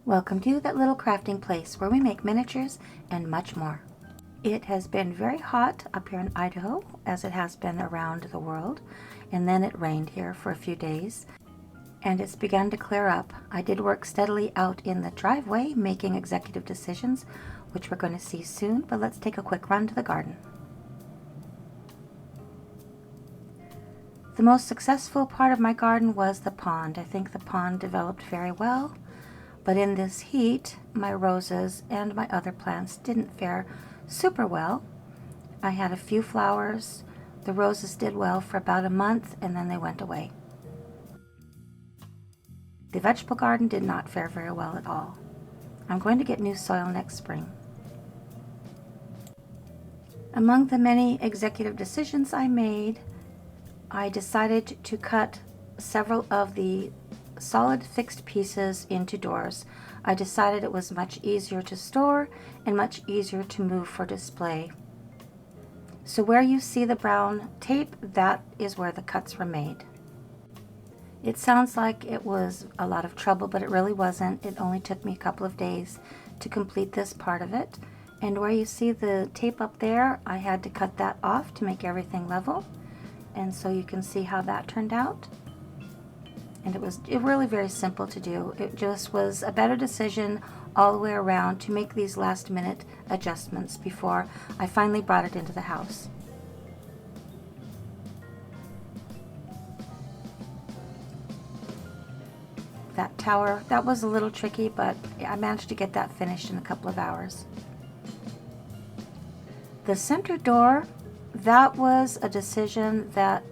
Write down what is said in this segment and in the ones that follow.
Welcome to that little crafting place where we make miniatures and much more. It has been very hot up here in Idaho, as it has been around the world, and then it rained here for a few days, and it's begun to clear up. I did work steadily out in the driveway making executive decisions, which we're going to see soon, but let's take a quick run to the garden. The most successful part of my garden was the pond. I think the pond developed very well. But in this heat, my roses and my other plants didn't fare super well. I had a few flowers. The roses did well for about a month and then they went away. The vegetable garden did not fare very well at all. I'm going to get new soil next spring. Among the many executive decisions I made, I decided to cut several of the solid fixed pieces into doors. I decided it was much easier to store and much easier to move for display. So where you see the brown tape, that is where the cuts were made. It sounds like it was a lot of trouble, but it really wasn't. It only took me a couple of days to complete this part of it. And where you see the tape up there, I had to cut that off to make everything level. And so you can see how that turned out. And it was really very simple to do. It just was a better decision all the way around to make these last minute adjustments before I finally brought it into the house. That tower, that was a little tricky, but I managed to get that finished in a couple of hours. The center door, that was a decision that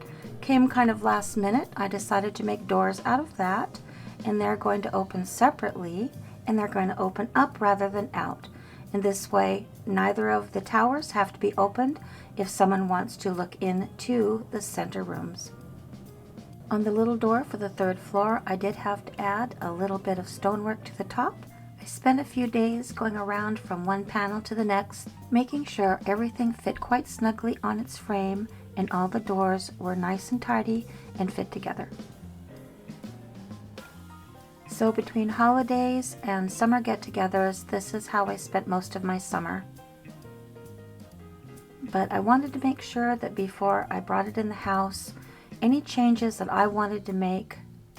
came kind of last minute. I decided to make doors out of that, and they're going to open separately, and they're going to open up rather than out. In this way, neither of the towers have to be opened if someone wants to look into the center rooms. On the little door for the third floor, I did have to add a little bit of stonework to the top. I spent a few days going around from one panel to the next, making sure everything fit quite snugly on its frame and all the doors were nice and tidy and fit together. So between holidays and summer get-togethers, this is how I spent most of my summer. But I wanted to make sure that before I brought it in the house, any changes that I wanted to make,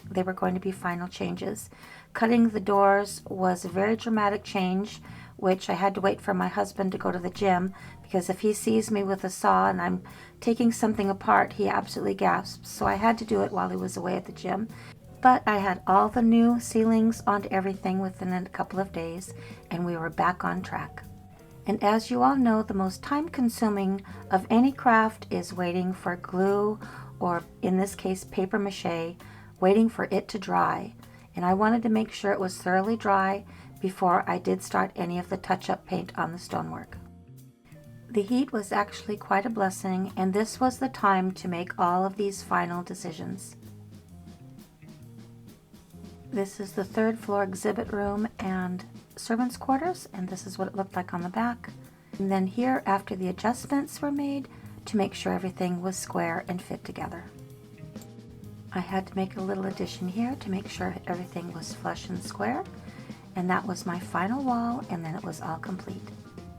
they were going to be final changes. Cutting the doors was a very dramatic change, which I had to wait for my husband to go to the gym, because if he sees me with a saw and I'm taking something apart, he absolutely gasps. So I had to do it while he was away at the gym. But I had all the new ceilings onto everything within a couple of days, and we were back on track. And as you all know, the most time-consuming of any craft is waiting for glue, or in this case paper mache, waiting for it to dry. And I wanted to make sure it was thoroughly dry before I did start any of the touch-up paint on the stonework. The heat was actually quite a blessing, and this was the time to make all of these final decisions. This is the third floor exhibit room and servants' quarters, and this is what it looked like on the back. And then here, after the adjustments were made, to make sure everything was square and fit together. I had to make a little addition here to make sure everything was flush and square, and that was my final wall, and then it was all complete.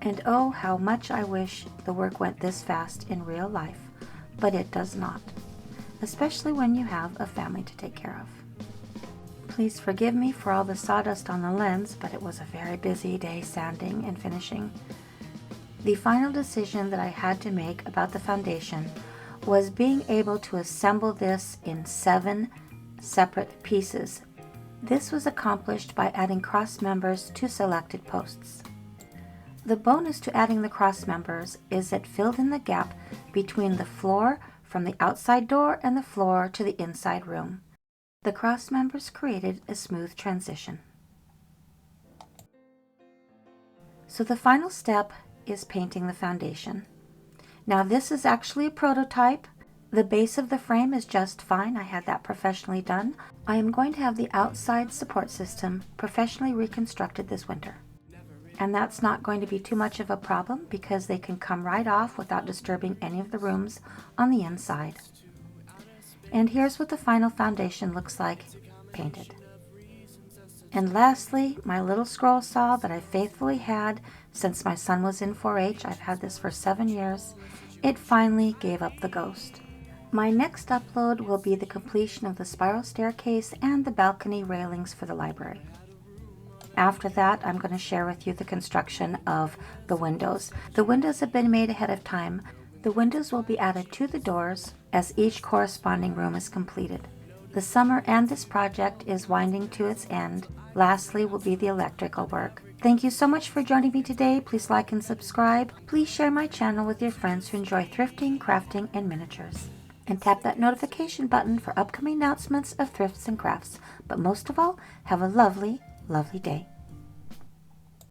And oh, how much I wish the work went this fast in real life, but it does not, especially when you have a family to take care of. Please forgive me for all the sawdust on the lens, but it was a very busy day sanding and finishing. The final decision that I had to make about the foundation was being able to assemble this in 7 separate pieces. This was accomplished by adding cross members to selected posts. The bonus to adding the cross members is it filled in the gap between the floor from the outside door and the floor to the inside room. The cross members created a smooth transition. So the final step is painting the foundation. Now this is actually a prototype. The base of the frame is just fine. I had that professionally done. I am going to have the outside support system professionally reconstructed this winter. And that's not going to be too much of a problem because they can come right off without disturbing any of the rooms on the inside. And here's what the final foundation looks like painted. And lastly, my little scroll saw that I faithfully had since my son was in 4-H. I've had this for 7 years. It finally gave up the ghost. My next upload will be the completion of the spiral staircase and the balcony railings for the library. After that, I'm going to share with you the construction of the windows. The windows have been made ahead of time. The windows will be added to the doors as each corresponding room is completed. The summer and this project is winding to its end. Lastly will be the electrical work. Thank you so much for joining me today. Please like and subscribe. Please share my channel with your friends who enjoy thrifting, crafting, and miniatures. And tap that notification button for upcoming announcements of thrifts and crafts. But most of all, have a lovely, lovely day.